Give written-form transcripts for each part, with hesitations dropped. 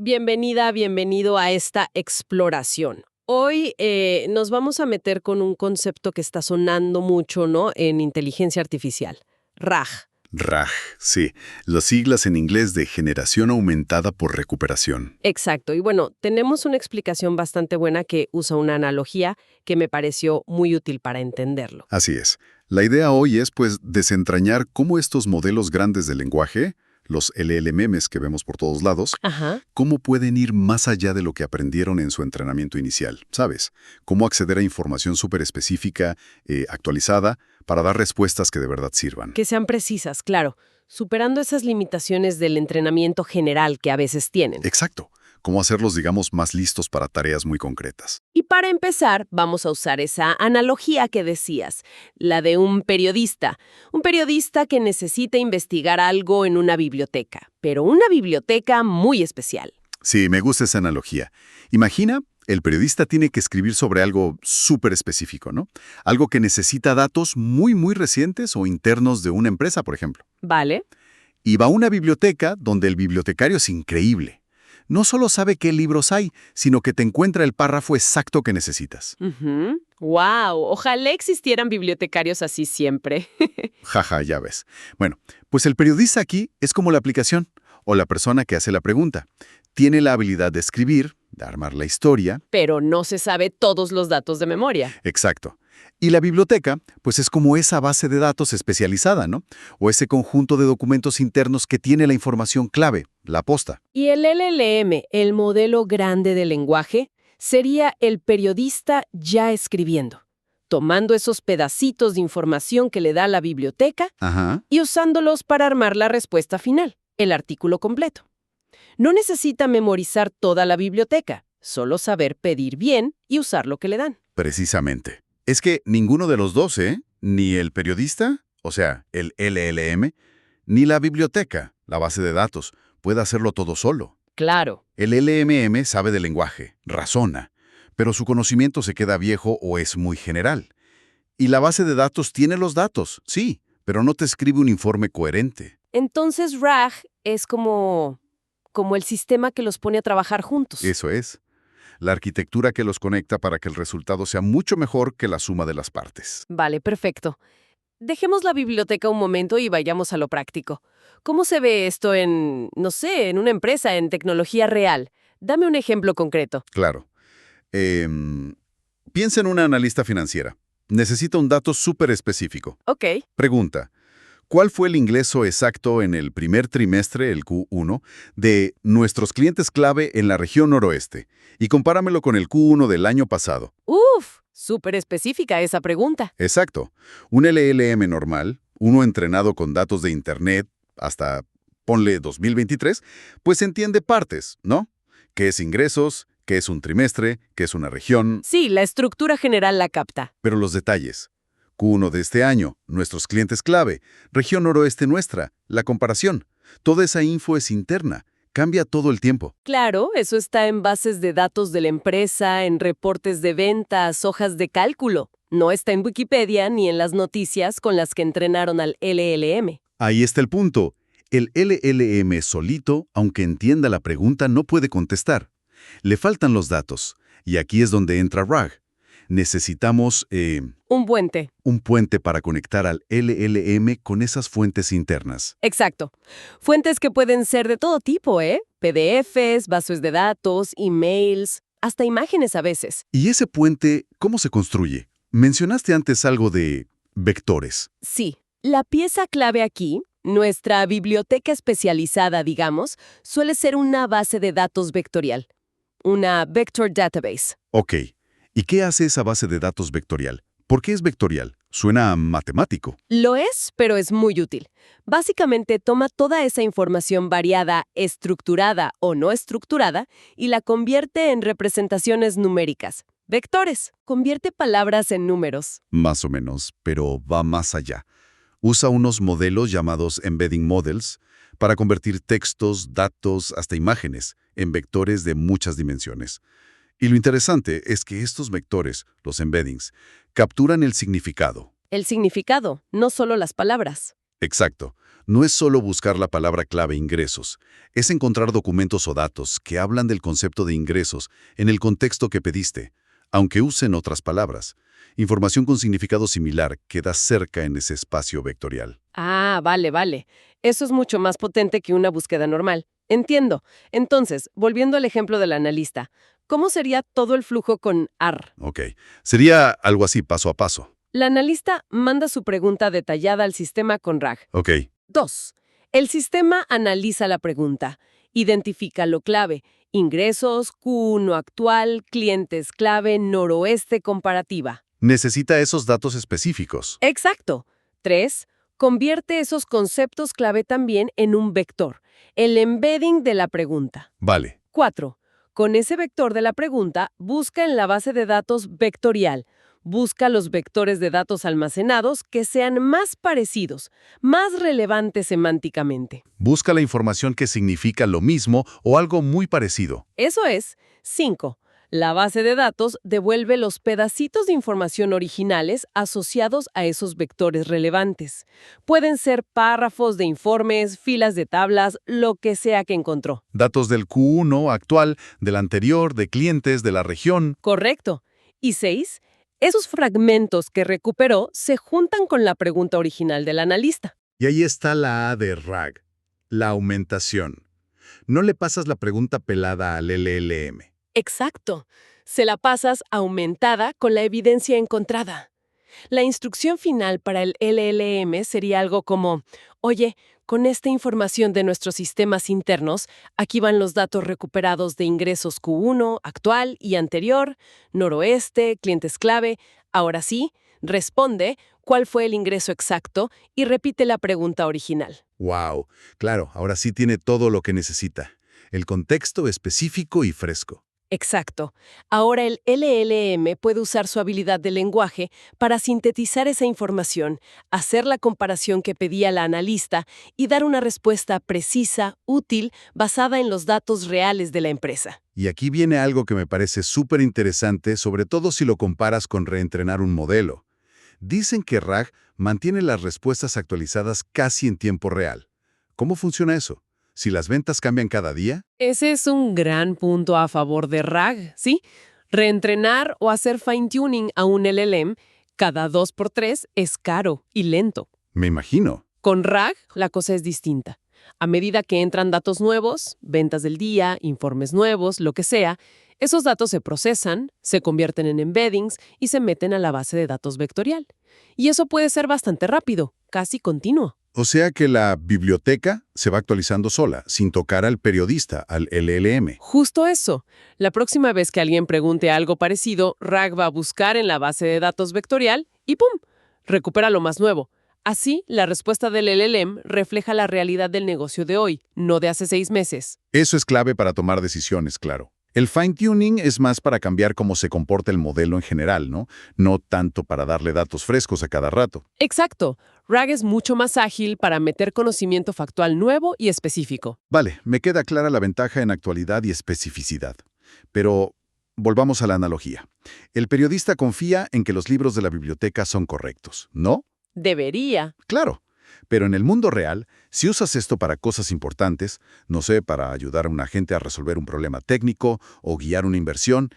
Bienvenida, bienvenido a esta exploración. Hoy nos vamos a meter con un concepto que está sonando mucho, ¿no? En inteligencia artificial. RAG. RAG, sí. Las siglas en inglés de generación aumentada por recuperación. Exacto. Y bueno, tenemos una explicación bastante buena que usa una analogía que me pareció muy útil para entenderlo. Así es. La idea hoy es, pues, desentrañar cómo estos modelos grandes de lenguaje, los LLMs que vemos por todos lados, Ajá. cómo pueden ir más allá de lo que aprendieron en su entrenamiento inicial, ¿sabes? Cómo acceder a información súper específica, actualizada, para dar respuestas que de verdad sirvan. Que sean precisas, claro, superando esas limitaciones del entrenamiento general que a veces tienen. Exacto. Cómo hacerlos, digamos, más listos para tareas muy concretas. Y para empezar, vamos a usar esa analogía que decías, la de un periodista. Un periodista que necesita investigar algo en una biblioteca, pero una biblioteca muy especial. Sí, me gusta esa analogía. Imagina, el periodista tiene que escribir sobre algo súper específico, ¿no? Algo que necesita datos muy recientes o internos de una empresa, por ejemplo. ¿Vale? Y va a una biblioteca donde el bibliotecario es increíble. No solo sabe qué libros hay, sino que te encuentra el párrafo exacto que necesitas. ¡Wow! Ojalá existieran bibliotecarios así siempre. Jaja, ya ves. Bueno, pues el periodista aquí es como la aplicación o la persona que hace la pregunta. Tiene la habilidad de escribir, de armar la historia. Pero no se sabe todos los datos de memoria. Exacto. Y la biblioteca, pues es como esa base de datos especializada, ¿no? O ese conjunto de documentos internos que tiene la información clave, la posta. Y el LLM, el modelo grande de lenguaje, sería el periodista ya escribiendo, tomando esos pedacitos de información que le da la biblioteca Ajá. y usándolos para armar la respuesta final, el artículo completo. No necesita memorizar toda la biblioteca, solo saber pedir bien y usar lo que le dan. Precisamente. Es que ninguno de los dos, ni el periodista, o sea, el LLM, ni la biblioteca, la base de datos, puede hacerlo todo solo. Claro. El LMM sabe de lenguaje, razona, pero su conocimiento se queda viejo o es muy general. Y la base de datos tiene los datos, sí, pero no te escribe un informe coherente. Entonces RAG es como el sistema que los pone a trabajar juntos. Eso es. La arquitectura que los conecta para que el resultado sea mucho mejor que la suma de las partes. Vale, perfecto. Dejemos la biblioteca un momento y vayamos a lo práctico. ¿Cómo se ve esto en, no sé, en una empresa, en tecnología real? Dame un ejemplo concreto. Claro. Piensa en una analista financiera. Necesita un dato súper específico. Ok. Pregunta, ¿cuál fue el ingreso exacto en el primer trimestre, el Q1, de nuestros clientes clave en la región noroeste? Y compáramelo con el Q1 del año pasado. Uf, súper específica esa pregunta. Exacto. Un LLM normal, uno entrenado con datos de Internet hasta, ponle 2023, pues entiende partes, ¿no? ¿Qué es ingresos? ¿Qué es un trimestre? ¿Qué es una región? Sí, la estructura general la capta. Pero los detalles. Q1 de este año, nuestros clientes clave, región noroeste nuestra, la comparación. Toda esa info es interna, cambia todo el tiempo. Claro, eso está en bases de datos de la empresa, en reportes de ventas, hojas de cálculo. No está en Wikipedia ni en las noticias con las que entrenaron al LLM. Ahí está el punto. El LLM solito, aunque entienda la pregunta, no puede contestar. Le faltan los datos. Y aquí es donde entra RAG. Necesitamos Un puente. un puente para conectar al LLM con esas fuentes internas. Exacto. Fuentes que pueden ser de todo tipo, PDFs, bases de datos, emails, hasta imágenes a veces. ¿Y ese puente cómo se construye? Mencionaste antes algo de vectores. Sí, la pieza clave aquí, nuestra biblioteca especializada, digamos, suele ser una base de datos vectorial. Una vector database. Ok. ¿Y qué hace esa base de datos vectorial? ¿Por qué es vectorial? Suena matemático. Lo es, pero es muy útil. Básicamente toma toda esa información variada, estructurada o no estructurada, y la convierte en representaciones numéricas. Vectores. Convierte palabras en números. Más o menos, pero va más allá. Usa unos modelos llamados embedding models para convertir textos, datos, hasta imágenes en vectores de muchas dimensiones. Y lo interesante es que estos vectores, los embeddings, capturan el significado. El significado, no solo las palabras. Exacto. No es solo buscar la palabra clave ingresos, es encontrar documentos o datos que hablan del concepto de ingresos en el contexto que pediste, aunque usen otras palabras. Información con significado similar queda cerca en ese espacio vectorial. Ah, vale. Eso es mucho más potente que una búsqueda normal. Entiendo. Entonces, volviendo al ejemplo del analista, ¿cómo sería todo el flujo con AR? Ok, sería algo así paso a paso. La analista manda su pregunta detallada al sistema con RAG. Ok, 2. El sistema analiza la pregunta, identifica lo clave, ingresos, Q1 actual, clientes clave, noroeste comparativa. necesita esos datos específicos. Exacto. 3. Convierte esos conceptos clave también en un vector, el embedding de la pregunta. Vale. 4. Con ese vector de la pregunta, busca en la base de datos vectorial. Busca los vectores de datos almacenados que sean más parecidos, más relevantes semánticamente. Busca la información que significa lo mismo o algo muy parecido. Eso es. 5. La base de datos devuelve los pedacitos de información originales asociados a esos vectores relevantes. Pueden ser párrafos de informes, filas de tablas, lo que sea que encontró. Datos del Q1 actual, del anterior, de clientes, de la región. Correcto. Y 6. Esos fragmentos que recuperó se juntan con la pregunta original del analista. Y ahí está la A de RAG, la aumentación. No le pasas la pregunta pelada al LLM. Exacto. Se la pasas aumentada con la evidencia encontrada. La instrucción final para el LLM sería algo como, oye, con esta información de nuestros sistemas internos, aquí van los datos recuperados de ingresos Q1, actual y anterior, noroeste, clientes clave. Ahora sí, responde cuál fue el ingreso exacto y repite la pregunta original. ¡Wow! Claro, ahora sí tiene todo lo que necesita. El contexto específico y fresco. Exacto. Ahora el LLM puede usar su habilidad de lenguaje para sintetizar esa información, hacer la comparación que pedía la analista y dar una respuesta precisa, útil, basada en los datos reales de la empresa. Y aquí viene algo que me parece súper interesante, sobre todo si lo comparas con reentrenar un modelo. Dicen que RAG mantiene las respuestas actualizadas casi en tiempo real. ¿Cómo funciona eso? Si las ventas cambian cada día. Ese es un gran punto a favor de RAG, ¿sí? Reentrenar o hacer fine-tuning a un LLM cada 2 por 3 es caro y lento. Me imagino. Con RAG, la cosa es distinta. A medida que entran datos nuevos, ventas del día, informes nuevos, lo que sea, esos datos se procesan, se convierten en embeddings y se meten a la base de datos vectorial. Y eso puede ser bastante rápido, casi continuo. O sea que la biblioteca se va actualizando sola, sin tocar al periodista, al LLM. Justo eso. La próxima vez que alguien pregunte algo parecido, RAG va a buscar en la base de datos vectorial y ¡pum! Recupera lo más nuevo. Así, la respuesta del LLM refleja la realidad del negocio de hoy, no de hace 6 meses. Eso es clave para tomar decisiones, claro. El fine-tuning es más para cambiar cómo se comporta el modelo en general, ¿no? No tanto para darle datos frescos a cada rato. Exacto. RAG es mucho más ágil para meter conocimiento factual nuevo y específico. Vale, me queda clara la ventaja en actualidad y especificidad. Pero volvamos a la analogía. El periodista confía en que los libros de la biblioteca son correctos, ¿no? Debería. Claro. Pero en el mundo real, si usas esto para cosas importantes, no sé, para ayudar a un agente a resolver un problema técnico o guiar una inversión,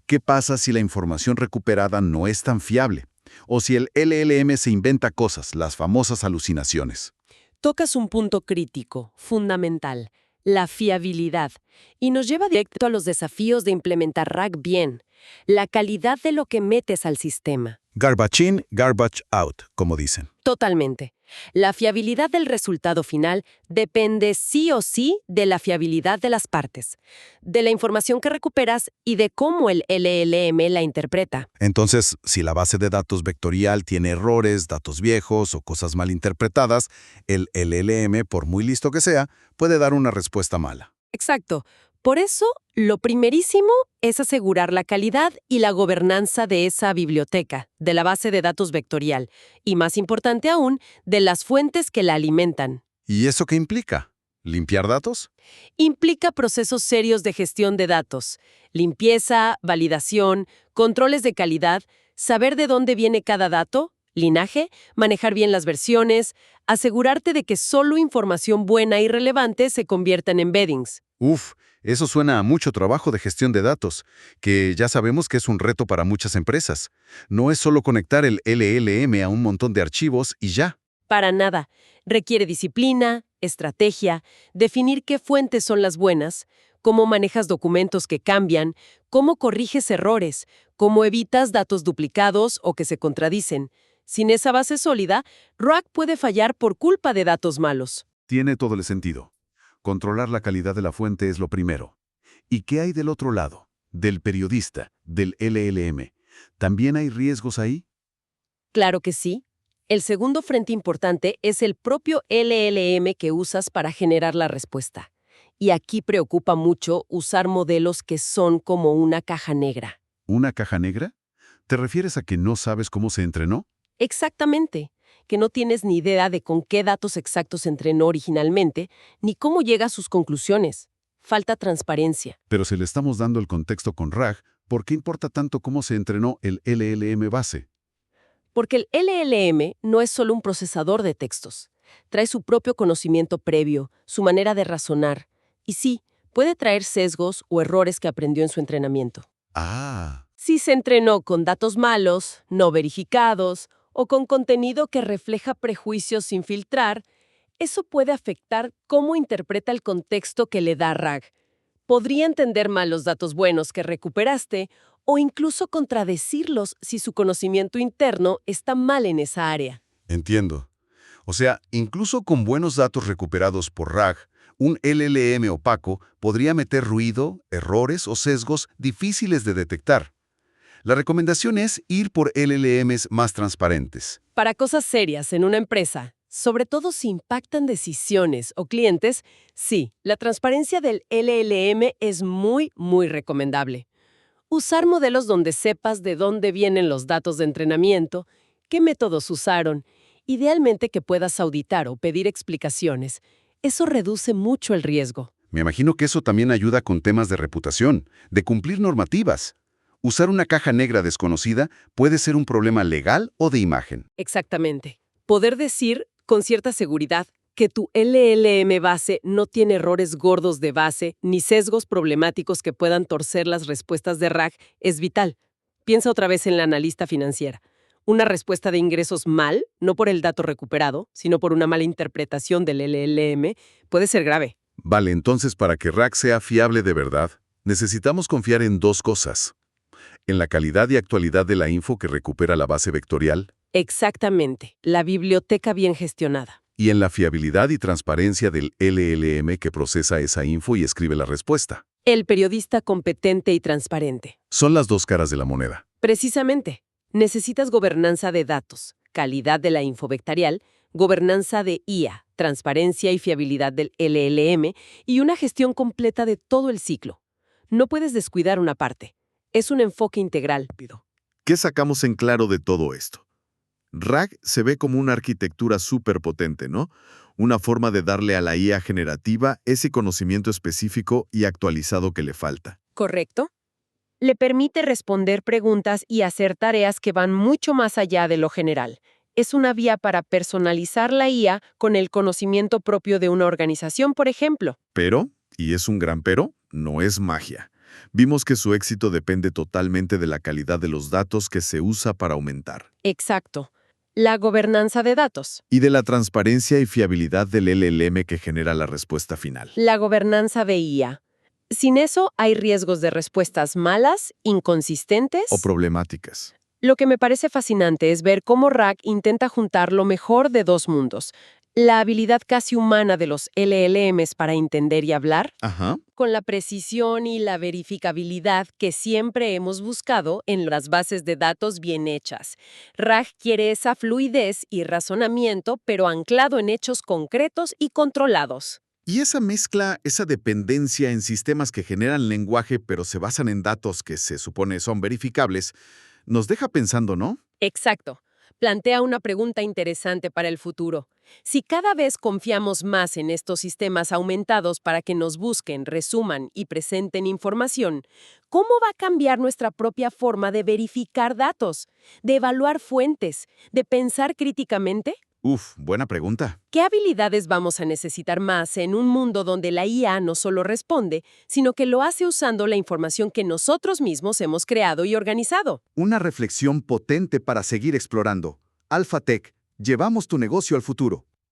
¿qué pasa si la información recuperada no es tan fiable? O si el LLM se inventa cosas, las famosas alucinaciones. Tocas un punto crítico, fundamental, la fiabilidad, y nos lleva directo a los desafíos de implementar RAG bien, la calidad de lo que metes al sistema. Garbage in, garbage out, como dicen. Totalmente. La fiabilidad del resultado final depende sí o sí de la fiabilidad de las partes, de la información que recuperas y de cómo el LLM la interpreta. Entonces, si la base de datos vectorial tiene errores, datos viejos o cosas mal interpretadas, el LLM, por muy listo que sea, puede dar una respuesta mala. Exacto. Por eso, lo primerísimo es asegurar la calidad y la gobernanza de esa biblioteca, de la base de datos vectorial, y más importante aún, de las fuentes que la alimentan. ¿Y eso qué implica? ¿Limpiar datos? Implica procesos serios de gestión de datos, limpieza, validación, controles de calidad, saber de dónde viene cada dato, Linaje, manejar bien las versiones, asegurarte de que solo información buena y relevante se convierta en embeddings. Uf, eso suena a mucho trabajo de gestión de datos, que ya sabemos que es un reto para muchas empresas. No es solo conectar el LLM a un montón de archivos y ya. Para nada. Requiere disciplina, estrategia, definir qué fuentes son las buenas, cómo manejas documentos que cambian, cómo corriges errores, cómo evitas datos duplicados o que se contradicen. Sin esa base sólida, RAG puede fallar por culpa de datos malos. Tiene todo el sentido. Controlar la calidad de la fuente es lo primero. ¿Y qué hay del otro lado? Del periodista, del LLM. ¿También hay riesgos ahí? Claro que sí. El segundo frente importante es el propio LLM que usas para generar la respuesta. Y aquí preocupa mucho usar modelos que son como una caja negra. ¿Una caja negra? ¿Te refieres a que no sabes cómo se entrenó? Exactamente, que no tienes ni idea de con qué datos exactos se entrenó originalmente, ni cómo llega a sus conclusiones. Falta transparencia. Pero si le estamos dando el contexto con RAG, ¿por qué importa tanto cómo se entrenó el LLM base? Porque el LLM no es solo un procesador de textos. Trae su propio conocimiento previo, su manera de razonar. Y sí, puede traer sesgos o errores que aprendió en su entrenamiento. Ah, Si se entrenó con datos malos, no verificados, o con contenido que refleja prejuicios sin filtrar, eso puede afectar cómo interpreta el contexto que le da RAG. Podría entender mal los datos buenos que recuperaste o incluso contradecirlos si su conocimiento interno está mal en esa área. entiendo. O sea, incluso con buenos datos recuperados por RAG, un LLM opaco podría meter ruido, errores o sesgos difíciles de detectar. La recomendación es ir por LLMs más transparentes. Para cosas serias en una empresa, sobre todo si impactan decisiones o clientes, sí, la transparencia del LLM es muy recomendable. Usar modelos donde sepas de dónde vienen los datos de entrenamiento, qué métodos usaron, idealmente que puedas auditar o pedir explicaciones. Eso reduce mucho el riesgo. Me imagino que eso también ayuda con temas de reputación, de cumplir normativas. Usar una caja negra desconocida puede ser un problema legal o de imagen. Exactamente. Poder decir con cierta seguridad que tu LLM base no tiene errores gordos de base ni sesgos problemáticos que puedan torcer las respuestas de RAG es vital. Piensa otra vez en la analista financiera. Una respuesta de ingresos mal, no por el dato recuperado, sino por una mala interpretación del LLM, puede ser grave. Vale, entonces para que RAG sea fiable de verdad, necesitamos confiar en dos cosas. En la calidad y actualidad de la info que recupera la base vectorial Exactamente. La biblioteca bien gestionada. y en la fiabilidad y transparencia del LLM que procesa esa info y escribe la respuesta. El periodista competente y transparente. Son las dos caras de la moneda. Precisamente, necesitas gobernanza de datos, calidad de la info vectorial, gobernanza de IA, transparencia y fiabilidad del LLM y una gestión completa de todo el ciclo. No puedes descuidar una parte. Es un enfoque integral. ¿Qué sacamos en claro de todo esto? RAG se ve como una arquitectura súper potente, ¿no? Una forma de darle a la IA generativa ese conocimiento específico y actualizado que le falta. ¿Correcto? Le permite responder preguntas y hacer tareas que van mucho más allá de lo general. Es una vía para personalizar la IA con el conocimiento propio de una organización, por ejemplo. Pero, y es un gran pero, no es magia. Vimos que su éxito depende totalmente de la calidad de los datos que se usa para aumentar. Exacto. La gobernanza de datos. Y de la transparencia y fiabilidad del LLM que genera la respuesta final. La gobernanza de IA. Sin eso, hay riesgos de respuestas malas, inconsistentes. O problemáticas. Lo que me parece fascinante es ver cómo RAG intenta juntar lo mejor de dos mundos. La habilidad casi humana de los LLMs para entender y hablar, Ajá. con la precisión y la verificabilidad que siempre hemos buscado en las bases de datos bien hechas. RAG quiere esa fluidez y razonamiento, pero anclado en hechos concretos y controlados. Y esa mezcla, esa dependencia en sistemas que generan lenguaje pero se basan en datos que se supone son verificables, nos deja pensando, ¿no? Exacto. plantea una pregunta interesante para el futuro. Si cada vez confiamos más en estos sistemas aumentados para que nos busquen, resuman y presenten información, ¿cómo va a cambiar nuestra propia forma de verificar datos, de evaluar fuentes, de pensar críticamente? Buena pregunta. ¿Qué habilidades vamos a necesitar más en un mundo donde la IA no solo responde, sino que lo hace usando la información que nosotros mismos hemos creado y organizado? Una reflexión potente para seguir explorando. Alpha Tech, llevamos tu negocio al futuro.